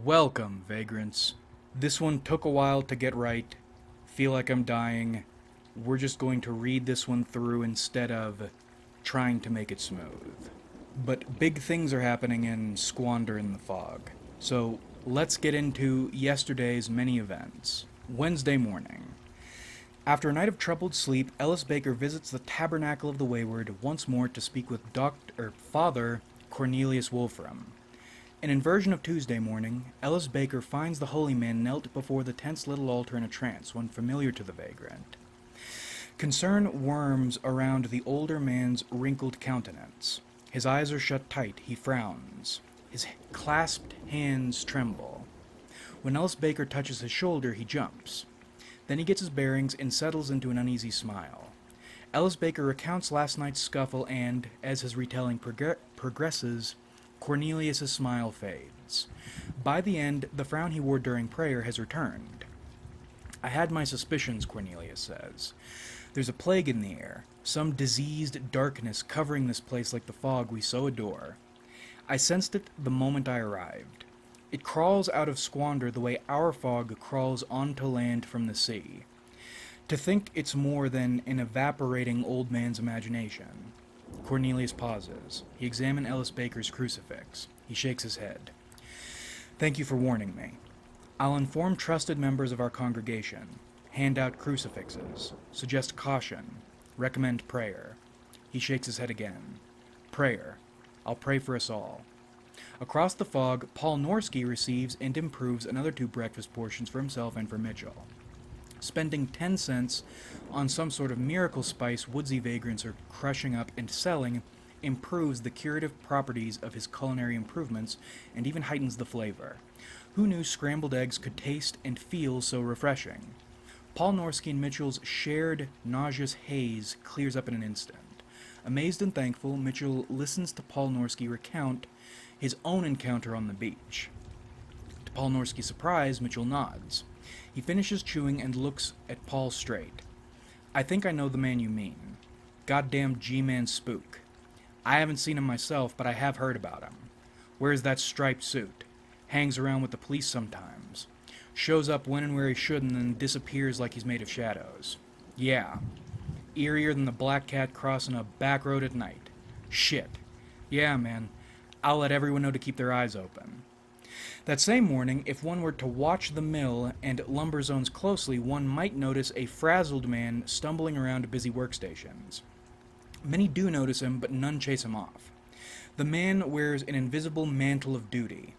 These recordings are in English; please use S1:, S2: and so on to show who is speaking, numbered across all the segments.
S1: Welcome, vagrants. This one took a while to get right. Feel like I'm dying. We're just going to read this one through instead of trying to make it smooth. But big things are happening in Squander in the Fog. So let's get into yesterday's many events. Wednesday morning. After a night of troubled sleep, Ellis Baker visits the Tabernacle of the Wayward once more to speak with Father Cornelius Wolfram. An inversion of Tuesday morning, Ellis Baker finds the holy man knelt before the tense little altar in a trance, one familiar to the vagrant. Concern worms around the older man's wrinkled countenance. His eyes are shut tight, he frowns. His clasped hands tremble. When Ellis Baker touches his shoulder, he jumps. Then he gets his bearings and settles into an uneasy smile. Ellis Baker recounts last night's scuffle and, as his retelling progresses, Cornelius' smile fades. By the end, the frown he wore during prayer has returned. I had my suspicions, Cornelius says. There's a plague in the air, some diseased darkness covering this place like the fog we so adore. I sensed it the moment I arrived. It crawls out of Squander the way our fog crawls onto land from the sea. To think it's more than an evaporating old man's imagination. Cornelius pauses. He examines Ellis Baker's crucifix. He shakes his head. Thank you for warning me. I'll inform trusted members of our congregation. Hand out crucifixes. Suggest caution. Recommend prayer. He shakes his head again. Prayer. I'll pray for us all. Across the fog, Paul Norsky receives and improves another 2 breakfast portions for himself and for Mitchell. Spending 10 cents on some sort of miracle spice woodsy vagrants are crushing up and selling improves the curative properties of his culinary improvements and even heightens the flavor. Who knew scrambled eggs could taste and feel so refreshing? Paul Norsky and Mitchell's shared nauseous haze clears up in an instant. Amazed and thankful, Mitchell listens to Paul Norsky recount his own encounter on the beach. To Paul Norsky's surprise, Mitchell nods. He finishes chewing and looks at Paul straight. I think I know the man you mean. Goddamn G-Man spook. I haven't seen him myself, but I have heard about him. Wears that striped suit. Hangs around with the police sometimes. Shows up when and where he should and then disappears like he's made of shadows. Yeah. Eerier than the black cat crossing a back road at night. Shit. Yeah, man. I'll let everyone know to keep their eyes open. That same morning, if one were to watch the mill and lumber zones closely, one might notice a frazzled man stumbling around busy workstations. Many do notice him, but none chase him off. The man wears an invisible mantle of duty.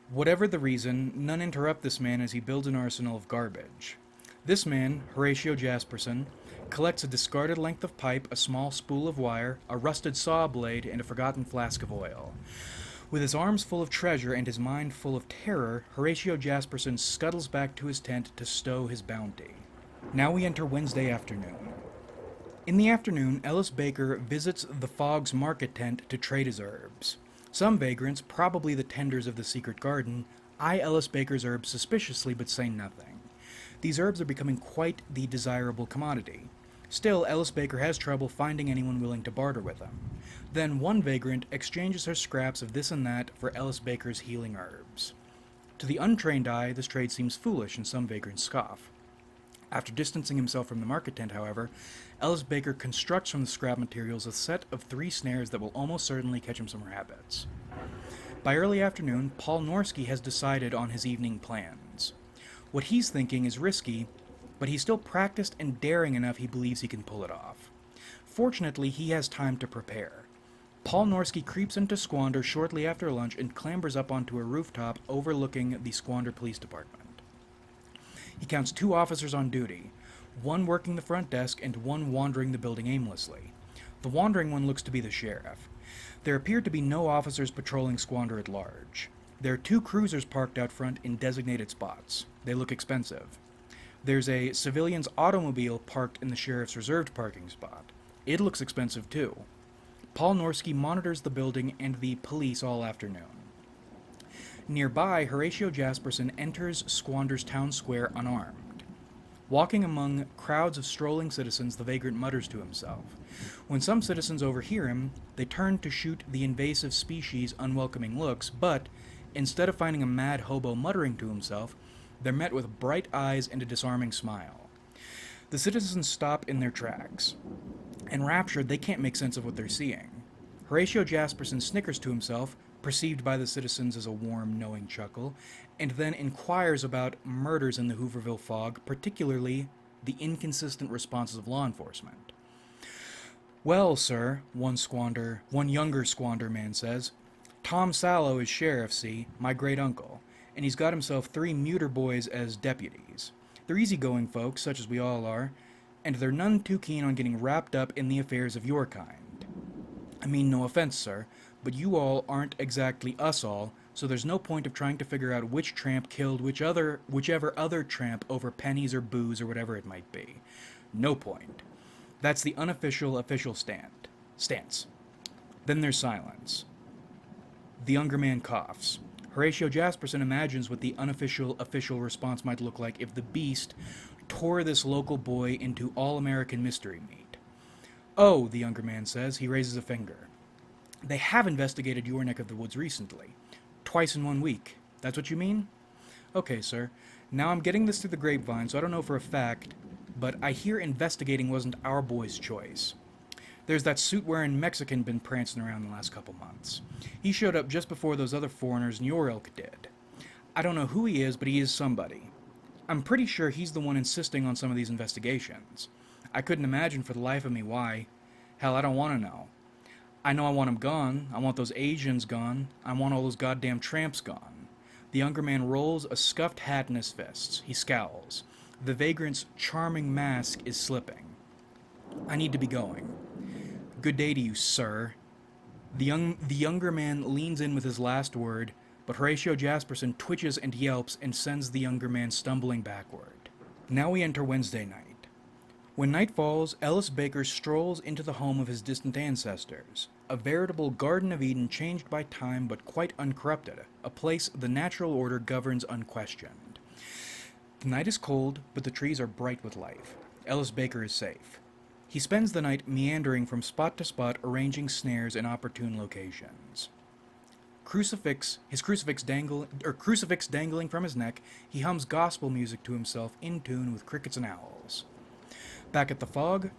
S1: Whatever the reason, none interrupt this man as he builds an arsenal of garbage. This man, Horatio Jasperson, collects a discarded length of pipe, a small spool of wire, a rusted saw blade, and a forgotten flask of oil. With his arms full of treasure and his mind full of terror, Horatio Jasperson scuttles back to his tent to stow his bounty. Now we enter Wednesday afternoon. In the afternoon, Ellis Baker visits the Fog's market tent to trade his herbs. Some vagrants, probably the tenders of the secret garden, eye Ellis Baker's herbs suspiciously but say nothing. These herbs are becoming quite the desirable commodity. Still, Ellis Baker has trouble finding anyone willing to barter with him. Then one vagrant exchanges her scraps of this and that for Ellis Baker's healing herbs. To the untrained eye, this trade seems foolish, and some vagrants scoff. After distancing himself from the market tent, however, Ellis Baker constructs from the scrap materials a set of 3 snares that will almost certainly catch him some rabbits. By early afternoon, Paul Norsky has decided on his evening plans. What he's thinking is risky, but he's still practiced and daring enough he believes he can pull it off. Fortunately, he has time to prepare. Paul Norsky creeps into Squander shortly after lunch and clambers up onto a rooftop overlooking the Squander Police Department. He counts 2 officers on duty, one working the front desk and one wandering the building aimlessly. The wandering one looks to be the sheriff. There appear to be no officers patrolling Squander at large. There are 2 cruisers parked out front in designated spots. They look expensive. There's a civilian's automobile parked in the sheriff's reserved parking spot. It looks expensive too. Paul Norsky monitors the building and the police all afternoon. Nearby, Horatio Jasperson enters Squander's town square unarmed. Walking among crowds of strolling citizens, the vagrant mutters to himself. When some citizens overhear him, they turn to shoot the invasive species unwelcoming looks, but Instead of finding a mad hobo muttering to himself, they're met with bright eyes and a disarming smile. The citizens stop in their tracks. Enraptured, they can't make sense of what they're seeing. Horatio Jasperson snickers to himself, perceived by the citizens as a warm, knowing chuckle, and then inquires about murders in the Hooverville fog, particularly the inconsistent responses of law enforcement. Well, sir, one younger squander man says, Tom Sallow is sheriff, see, my great-uncle, and he's got himself 3 muter boys as deputies. They're easygoing folks, such as we all are, and they're none too keen on getting wrapped up in the affairs of your kind. I mean no offense, sir, but you all aren't exactly us all, so there's no point of trying to figure out which tramp killed whichever other tramp over pennies or booze or whatever it might be. No point. That's the unofficial official stance. Then there's silence. The younger man coughs. Horatio Jasperson imagines what the unofficial official response might look like if the beast tore this local boy into all-American mystery meat. Oh, the younger man says. He raises a finger. They have investigated your neck of the woods recently. Twice in 1 week. That's what you mean? Okay, sir. Now I'm getting this through the grapevine, so I don't know for a fact, but I hear investigating wasn't our boy's choice. There's that suit-wearing Mexican been prancing around the last couple months. He showed up just before those other foreigners in your ilk did. I don't know who he is, but he is somebody. I'm pretty sure he's the one insisting on some of these investigations. I couldn't imagine for the life of me why. Hell, I don't want to know. I know I want him gone. I want those Asians gone. I want all those goddamn tramps gone. The younger man rolls a scuffed hat in his fists. He scowls. The vagrant's charming mask is slipping. I need to be going. Good day to you, sir. The younger man leans in with his last word, but Horatio Jasperson twitches and yelps and sends the younger man stumbling backward. Now we enter Wednesday night. When night falls, Ellis Baker strolls into the home of his distant ancestors, a veritable Garden of Eden changed by time but quite uncorrupted, a place the natural order governs unquestioned. The night is cold, but the trees are bright with life. Ellis Baker is safe. He spends the night meandering from spot to spot, arranging snares in opportune locations. His crucifix dangling from his neck, he hums gospel music to himself in tune with crickets and owls. Back at the fog,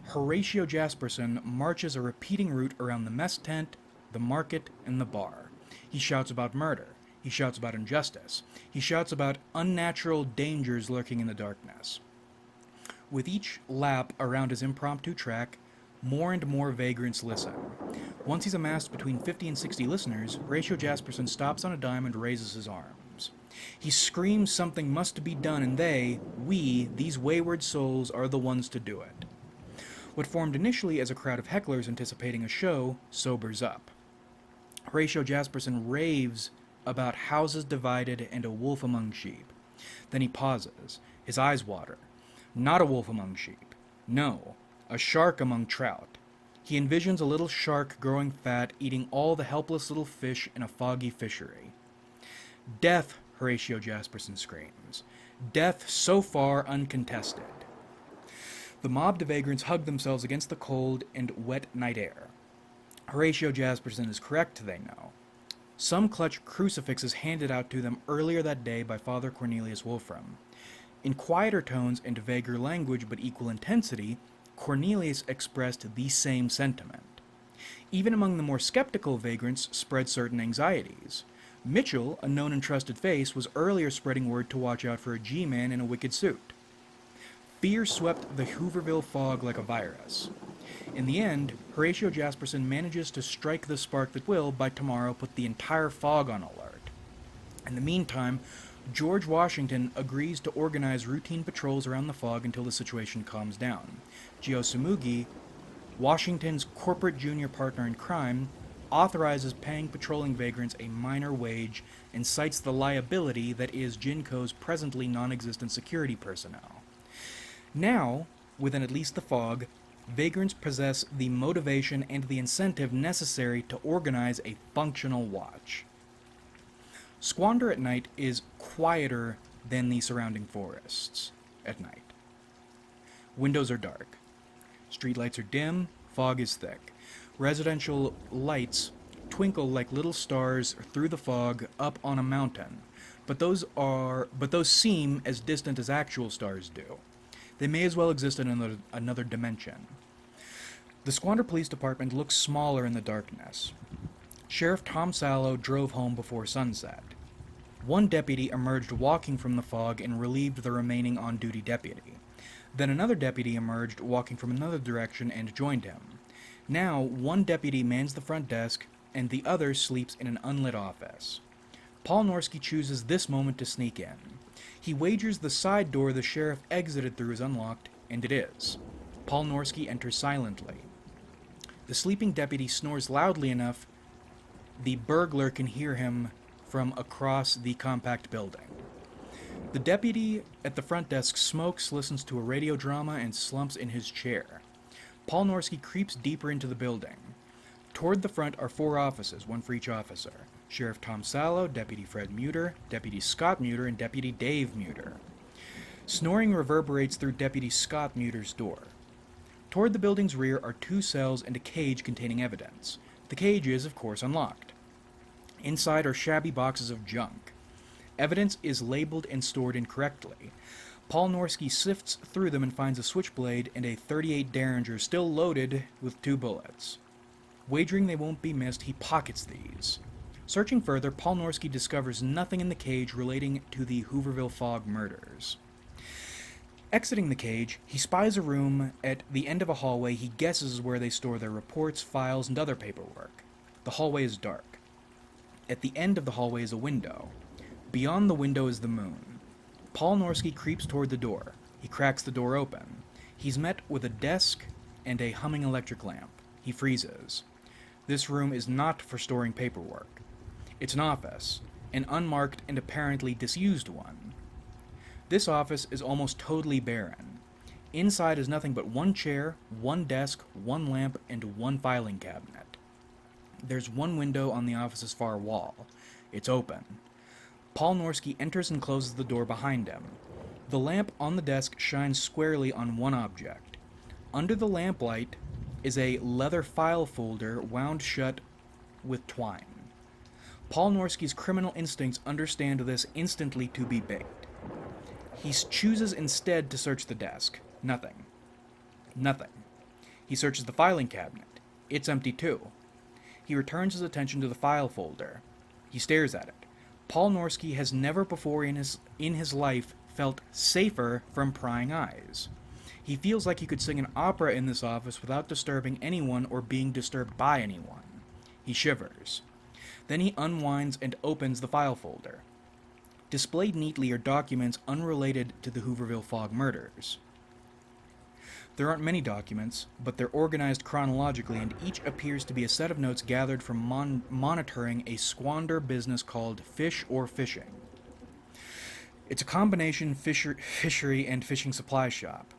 S1: Horatio Jasperson marches a repeating route around the mess tent, the market, and the bar. He shouts about murder. He shouts about injustice. He shouts about unnatural dangers lurking in the darkness. With each lap around his impromptu track, more and more vagrants listen. Once he's amassed between 50 and 60 listeners, Horatio Jasperson stops on a dime and raises his arms. He screams something must be done, and these wayward souls, are the ones to do it. What formed initially as a crowd of hecklers anticipating a show sobers up. Horatio Jasperson raves about houses divided and a wolf among sheep. Then he pauses. His eyes water. Not a wolf among sheep. No, a shark among trout. He envisions a little shark growing fat, eating all the helpless little fish in a foggy fishery. Death, Horatio Jasperson screams. Death so far uncontested. The mobbed vagrants hug themselves against the cold and wet night air. Horatio Jasperson is correct, they know. Some clutch crucifixes handed out to them earlier that day by Father Cornelius Wolfram. In quieter tones and vaguer language but equal intensity, Cornelius expressed the same sentiment. Even among the more skeptical vagrants spread certain anxieties. Mitchell, a known and trusted face, was earlier spreading word to watch out for a G-man in a wicked suit. Fear swept the Hooverville fog like a virus. In the end, Horatio Jasperson manages to strike the spark that will, by tomorrow, put the entire fog on alert. In the meantime, George Washington agrees to organize routine patrols around the fog until the situation calms down. Gio Samugi, Washington's corporate junior partner in crime, authorizes paying patrolling vagrants a minor wage and cites the liability that is Ginco's presently non-existent security personnel. Now, within at least the fog, vagrants possess the motivation and the incentive necessary to organize a functional watch. Squander at night is quieter than the surrounding forests at night. Windows are dark. Streetlights are dim, fog is thick. Residential lights twinkle like little stars through the fog up on a mountain, but those seem as distant as actual stars do. They may as well exist in another dimension. The Squander Police Department looks smaller in the darkness. Sheriff Tom Sallow drove home before sunset. One deputy emerged walking from the fog and relieved the remaining on-duty deputy. Then another deputy emerged walking from another direction and joined him. Now, one deputy mans the front desk, and the other sleeps in an unlit office. Paul Norsky chooses this moment to sneak in. He wagers the side door the sheriff exited through is unlocked, and it is. Paul Norsky enters silently. The sleeping deputy snores loudly enough the burglar can hear him from across the compact building. The deputy at the front desk smokes, listens to a radio drama, and slumps in his chair. Paul Norsky creeps deeper into the building. Toward the front are 4 offices, one for each officer. Sheriff Tom Sallow, Deputy Fred Muter, Deputy Scott Muter, and Deputy Dave Muter. Snoring reverberates through Deputy Scott Muter's door. Toward the building's rear are 2 cells and a cage containing evidence. The cage is, of course, unlocked. Inside are shabby boxes of junk. Evidence is labeled and stored incorrectly. Paul Norsky sifts through them and finds a switchblade and a .38 Derringer still loaded with 2 bullets. Wagering they won't be missed, he pockets these. Searching further, Paul Norsky discovers nothing in the cage relating to the Hooverville Fog murders. Exiting the cage, he spies a room at the end of a hallway he guesses is where they store their reports, files, and other paperwork. The hallway is dark. At the end of the hallway is a window. Beyond the window is the moon. Paul Norsky creeps toward the door. He cracks the door open. He's met with a desk and a humming electric lamp. He freezes. This room is not for storing paperwork. It's an office, an unmarked and apparently disused one. This office is almost totally barren. Inside is nothing but 1 chair, 1 desk, 1 lamp, and 1 filing cabinet. There's 1 window on the office's far wall. It's open. Paul Norsky enters and closes the door behind him. The lamp on the desk shines squarely on 1 object. Under the lamplight is a leather file folder wound shut with twine. Paul Norsky's criminal instincts understand this instantly to be bait. He chooses instead to search the desk. Nothing. Nothing. He searches the filing cabinet. It's empty too. He returns his attention to the file folder. He stares at it. Paul Norsky has never before in his life felt safer from prying eyes. He feels like he could sing an opera in this office without disturbing anyone or being disturbed by anyone. He shivers. Then he unwinds and opens the file folder. Displayed neatly are documents unrelated to the Hooverville Fog murders. There aren't many documents, but they're organized chronologically, and each appears to be a set of notes gathered from monitoring a squander business called Fish or Fishing. It's a combination fishery and fishing supply shop.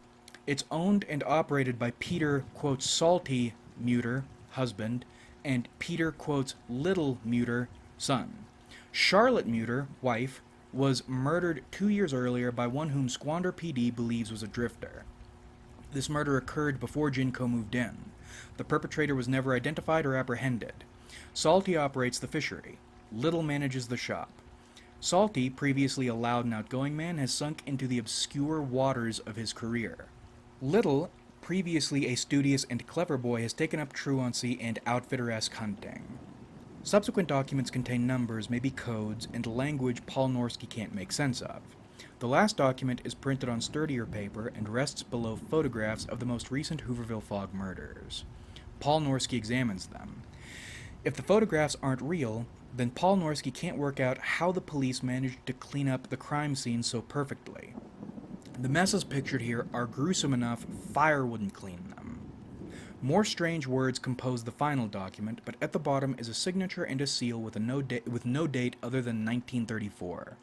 S1: It's owned and operated by Peter, quotes, Salty Muter, husband, and Peter, quotes, Little Muter, son. Charlotte Muter, wife, was murdered 2 years earlier by one whom Squander PD believes was a drifter. This murder occurred before Jinko moved in. The perpetrator was never identified or apprehended. Salty operates the fishery. Little manages the shop. Salty, previously a loud and outgoing man, has sunk into the obscure waters of his career. Little, previously a studious and clever boy, has taken up truancy and outfitter-esque hunting. Subsequent documents contain numbers, maybe codes, and language Paul Norsky can't make sense of. The last document is printed on sturdier paper and rests below photographs of the most recent Hooverville Fog murders. Paul Norsky examines them. If the photographs aren't real, then Paul Norsky can't work out how the police managed to clean up the crime scene so perfectly. The messes pictured here are gruesome enough fire wouldn't clean them. More strange words compose the final document, but at the bottom is a signature and a seal with no date other than 1934.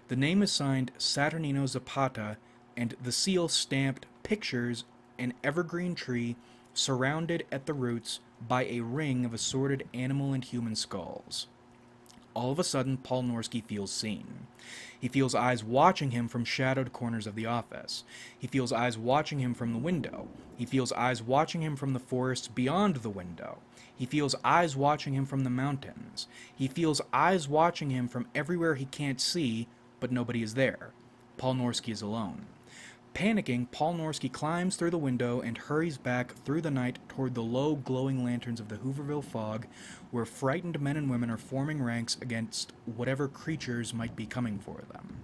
S1: The name is signed Saturnino Zapata, and the seal stamped pictures an evergreen tree surrounded at the roots by a ring of assorted animal and human skulls. All of a sudden, Paul Norsky feels seen. He feels eyes watching him from shadowed corners of the office. He feels eyes watching him from the window. He feels eyes watching him from the forests beyond the window. He feels eyes watching him from the mountains. He feels eyes watching him from everywhere he can't see, but nobody is there. Paul Norsky is alone. Panicking, Paul Norsky climbs through the window and hurries back through the night toward the low, glowing lanterns of the Hooverville fog, where frightened men and women are forming ranks against whatever creatures might be coming for them.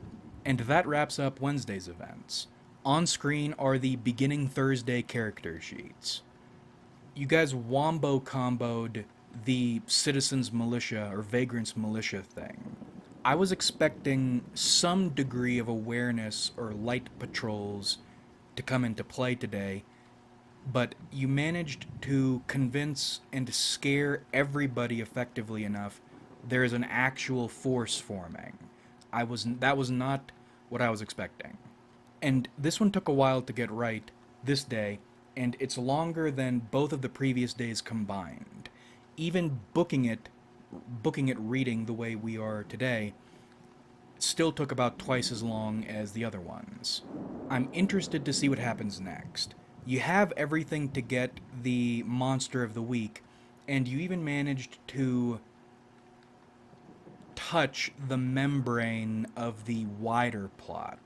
S1: And that wraps up Wednesday's events. On screen are the beginning Thursday character sheets. You guys wombo-comboed the Citizens Militia or Vagrants Militia thing. I was expecting some degree of awareness or light patrols to come into play today, but you managed to convince and scare everybody effectively enough there is an actual force forming. That was not what I was expecting. And this one took a while to get right this day, and it's longer than both of the previous days combined. Even booking it reading the way we are today still took about twice as long as the other ones. I'm interested to see what happens next. You have everything to get the monster of the week, and you even managed to touch the membrane of the wider plot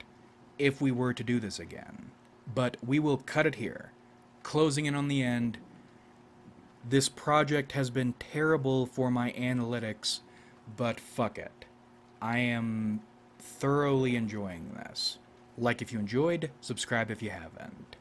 S1: if we were to do this again. But we will cut it here. Closing in on the end, this project has been terrible for my analytics, but fuck it. I am thoroughly enjoying this. Like if you enjoyed, subscribe if you haven't.